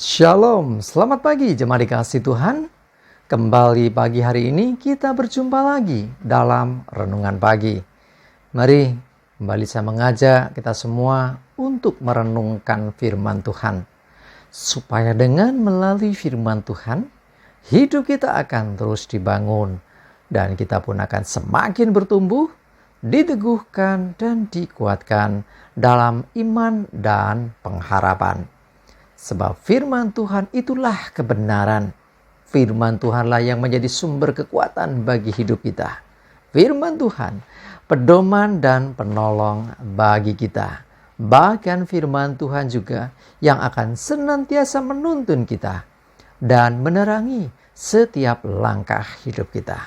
Shalom, selamat pagi jemaat dikasih Tuhan. Kembali pagi hari ini kita berjumpa lagi dalam Renungan Pagi. Mari kembali saya mengajak kita semua untuk merenungkan firman Tuhan. Supaya dengan melalui firman Tuhan, hidup kita akan terus dibangun. Dan kita pun akan semakin bertumbuh, diteguhkan dan dikuatkan dalam iman dan pengharapan. Sebab firman Tuhan itulah kebenaran. Firman Tuhanlah yang menjadi sumber kekuatan bagi hidup kita. Firman Tuhan, pedoman dan penolong bagi kita. Bahkan firman Tuhan juga yang akan senantiasa menuntun kita dan menerangi setiap langkah hidup kita.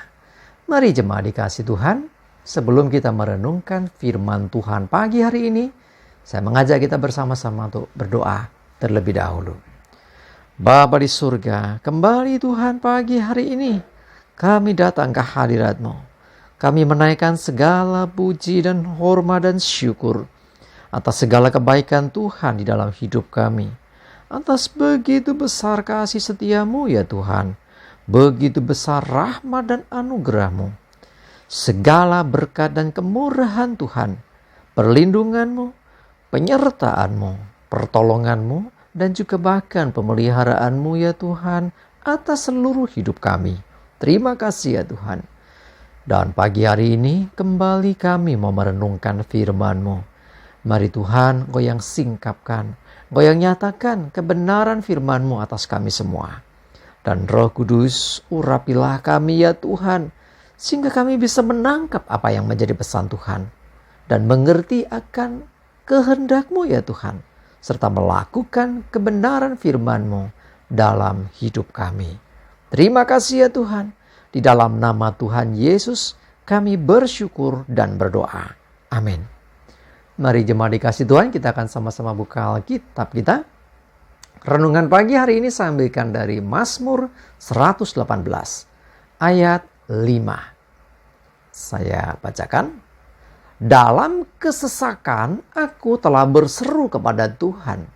Mari jemaat dikasih Tuhan, sebelum kita merenungkan firman Tuhan pagi hari ini, saya mengajak kita bersama-sama untuk berdoa terlebih dahulu. Bapa di surga, kembali Tuhan pagi hari ini kami datang ke hadirat-Mu. Kami menaikkan segala puji dan hormat dan syukur atas segala kebaikan Tuhan di dalam hidup kami. Atas begitu besar kasih setia-Mu ya Tuhan. Begitu besar rahmat dan anugerah-Mu. Segala berkat dan kemurahan Tuhan, perlindungan-Mu, penyertaan-Mu, pertolongan-Mu, dan juga bahkan pemeliharaan-Mu ya Tuhan atas seluruh hidup kami. Terima kasih ya Tuhan. Dan pagi hari ini kembali kami mau merenungkan firman-Mu. Mari Tuhan, Engkau yang singkapkan, Engkau yang nyatakan kebenaran firman-Mu atas kami semua. Dan Roh Kudus, urapilah kami ya Tuhan, sehingga kami bisa menangkap apa yang menjadi pesan Tuhan dan mengerti akan kehendak-Mu ya Tuhan, serta melakukan kebenaran firman-Mu dalam hidup kami. Terima kasih ya Tuhan. Di dalam nama Tuhan Yesus kami bersyukur dan berdoa. Amin. Mari jemaat dikasih Tuhan, kita akan sama-sama buka Alkitab kita. Renungan pagi hari ini saya ambilkan dari Mazmur 118 ayat 5. Saya bacakan. Dalam kesesakan aku telah berseru kepada Tuhan.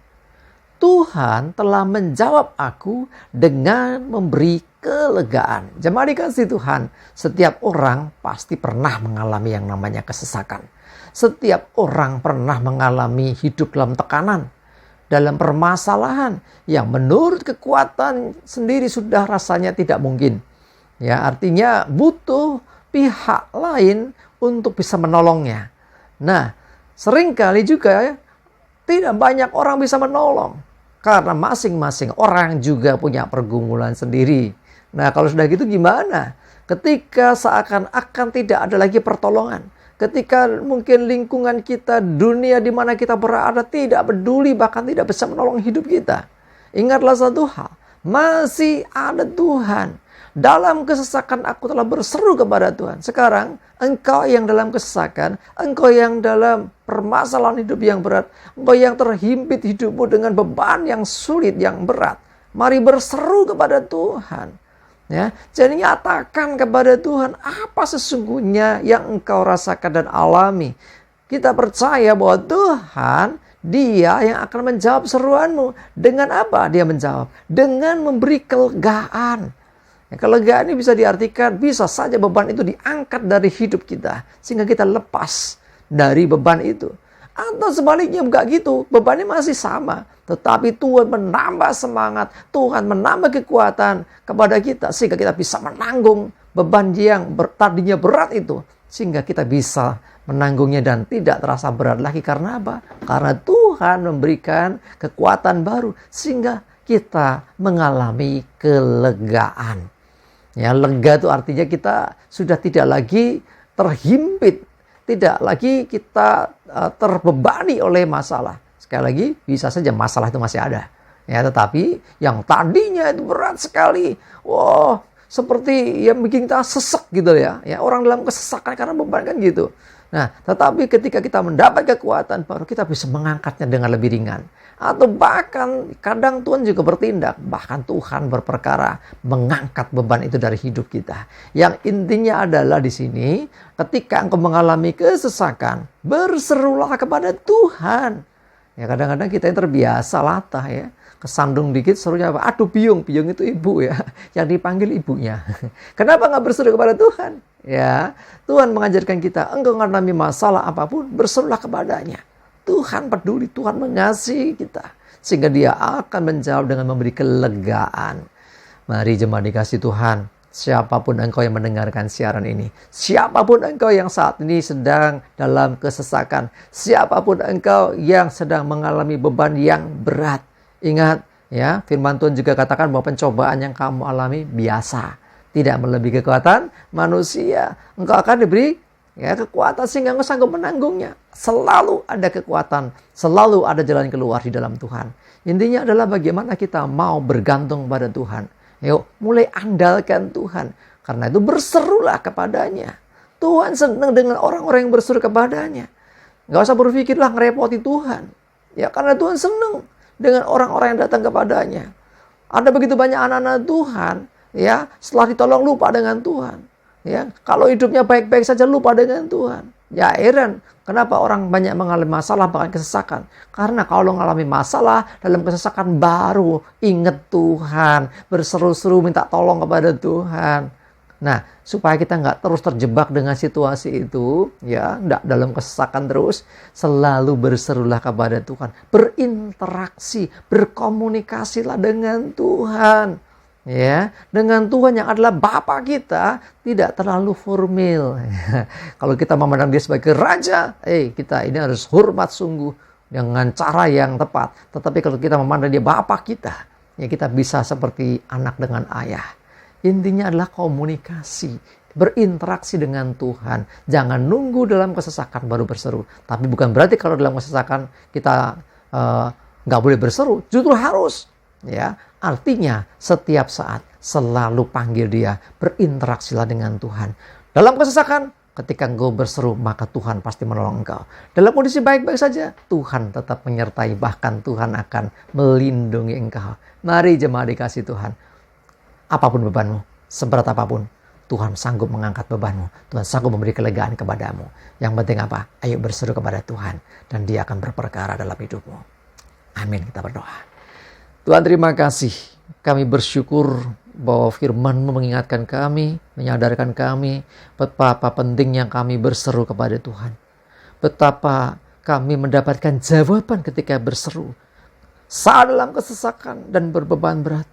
Tuhan telah menjawab aku dengan memberi kelegaan. Jemaat dikasih Tuhan, setiap orang pasti pernah mengalami yang namanya kesesakan. Setiap orang pernah mengalami hidup dalam tekanan, dalam permasalahan yang menurut kekuatan sendiri sudah rasanya tidak mungkin. Ya, artinya butuh pihak lain untuk bisa menolongnya. Nah, seringkali juga tidak banyak orang bisa menolong. Karena masing-masing orang juga punya pergumulan sendiri. Nah, kalau sudah gitu gimana? Ketika seakan-akan tidak ada lagi pertolongan. Ketika mungkin lingkungan kita, dunia di mana kita berada tidak peduli, bahkan tidak bisa menolong hidup kita. Ingatlah satu hal, masih ada Tuhan. Dalam kesesakan aku telah berseru kepada Tuhan. Sekarang engkau yang dalam kesesakan, engkau yang dalam permasalahan hidup yang berat, engkau yang terhimpit hidupmu dengan beban yang sulit, yang berat. Mari berseru kepada Tuhan. Ya, jadi nyatakan kepada Tuhan apa sesungguhnya yang engkau rasakan dan alami. Kita percaya bahwa Tuhan, Dia yang akan menjawab seruanmu. Dengan apa Dia menjawab? Dengan memberi kelegaan. Kelegaan ini bisa diartikan bisa saja beban itu diangkat dari hidup kita sehingga kita lepas dari beban itu. Atau sebaliknya enggak gitu, bebannya masih sama, tetapi Tuhan menambah semangat, Tuhan menambah kekuatan kepada kita sehingga kita bisa menanggung beban yang tadinya berat itu, sehingga kita bisa menanggungnya dan tidak terasa berat lagi. Karena apa? Karena Tuhan memberikan kekuatan baru sehingga kita mengalami kelegaan. Ya, lega itu artinya kita sudah tidak lagi terhimpit, tidak lagi kita terbebani oleh masalah. Sekali lagi, bisa saja masalah itu masih ada. Ya, tetapi yang tadinya itu berat sekali, wah, seperti yang bikin kita sesek gitu ya. Ya, orang dalam kesesakan karena beban kan gitu. Nah, tetapi ketika kita mendapat kekuatan baru, kita bisa mengangkatnya dengan lebih ringan. Atau bahkan kadang Tuhan juga bertindak. Bahkan Tuhan berperkara mengangkat beban itu dari hidup kita. Yang intinya adalah di sini, ketika engkau mengalami kesesakan, berserulah kepada Tuhan. Ya kadang-kadang kita yang terbiasa latah ya. Kesandung dikit serunya apa? Aduh biung. Biung itu ibu ya. Yang dipanggil ibunya. Kenapa nggak berseru kepada Tuhan? Ya, Tuhan mengajarkan kita, engkau mengalami masalah apapun, berserulah kepadanya. Tuhan peduli, Tuhan mengasihi kita. Sehingga dia akan menjawab dengan memberi kelegaan. Mari jemaat dikasih Tuhan, siapapun engkau yang mendengarkan siaran ini, siapapun engkau yang saat ini sedang dalam kesesakan, siapapun engkau yang sedang mengalami beban yang berat, ingat ya, firman Tuhan juga katakan bahwa pencobaan yang kamu alami biasa, tidak melebihi kekuatan manusia. Engkau akan diberi ya kekuatan sehingga engkau sanggup menanggungnya. Selalu ada kekuatan, selalu ada jalan keluar di dalam Tuhan. Intinya adalah bagaimana kita mau bergantung pada Tuhan. Yuk, mulai andalkan Tuhan. Karena itu berserulah kepadanya. Tuhan senang dengan orang-orang yang berseru kepadanya. Gak usah berpikirlah ngerepoti Tuhan. Ya, karena Tuhan senang dengan orang-orang yang datang kepadanya. Ada begitu banyak anak-anak Tuhan, ya, setelah ditolong lupa dengan Tuhan. Ya, kalau hidupnya baik-baik saja lupa dengan Tuhan. Ya heran, kenapa orang banyak mengalami masalah bahkan kesesakan? Karena kalau mengalami masalah dalam kesesakan baru ingat Tuhan, berseru-seru minta tolong kepada Tuhan. Nah, supaya kita nggak terus terjebak dengan situasi itu, ya, nggak dalam kesesakan terus, selalu berserulah kepada Tuhan, berinteraksi, berkomunikasilah dengan Tuhan. Ya, dengan Tuhan yang adalah Bapa kita, tidak terlalu formal. Kalau kita memandang dia sebagai raja, kita ini harus hormat sungguh dengan cara yang tepat. Tetapi kalau kita memandang dia Bapa kita, ya kita bisa seperti anak dengan ayah. Intinya adalah komunikasi, berinteraksi dengan Tuhan. Jangan nunggu dalam kesesakan baru berseru. Tapi bukan berarti kalau dalam kesesakan kita nggak boleh berseru, justru harus. Ya, artinya setiap saat selalu panggil dia, berinteraksilah dengan Tuhan. Dalam kesesakan, ketika engkau berseru, maka Tuhan pasti menolong engkau. Dalam kondisi baik-baik saja, Tuhan tetap menyertai, bahkan Tuhan akan melindungi engkau. Mari jemaat dikasih Tuhan, apapun bebanmu, seberat apapun, Tuhan sanggup mengangkat bebanmu. Tuhan sanggup memberi kelegaan kepadamu. Yang penting apa? Ayo berseru kepada Tuhan, dan dia akan berperkara dalam hidupmu. Amin, kita berdoa. Tuhan, terima kasih. Kami bersyukur bahwa firman-Mu mengingatkan kami, menyadarkan kami betapa pentingnya kami berseru kepada Tuhan. Betapa kami mendapatkan jawaban ketika berseru. Saat dalam kesesakan dan berbeban berat,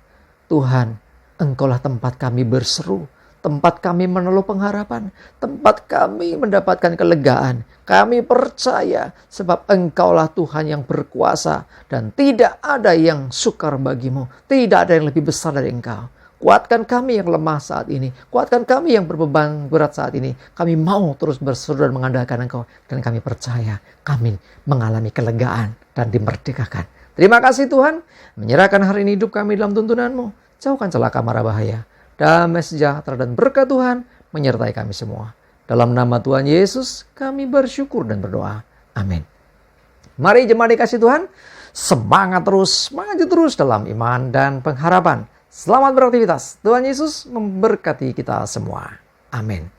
Tuhan, Engkaulah tempat kami berseru. Tempat kami meneluh pengharapan. Tempat kami mendapatkan kelegaan. Kami percaya sebab Engkaulah Tuhan yang berkuasa. Dan tidak ada yang sukar bagimu. Tidak ada yang lebih besar dari Engkau. Kuatkan kami yang lemah saat ini. Kuatkan kami yang berbeban berat saat ini. Kami mau terus berseru dan mengandalkan Engkau. Dan kami percaya kami mengalami kelegaan dan dimerdekakan. Terima kasih Tuhan. Menyerahkan hari ini hidup kami dalam tuntunan-Mu. Jauhkan celaka mara bahaya. Damai sejahtera dan berkat Tuhan menyertai kami semua. Dalam nama Tuhan Yesus kami bersyukur dan berdoa. Amin. Mari jemaat dikasih Tuhan, semangat terus, maju terus dalam iman dan pengharapan. Selamat beraktivitas. Tuhan Yesus memberkati kita semua. Amin.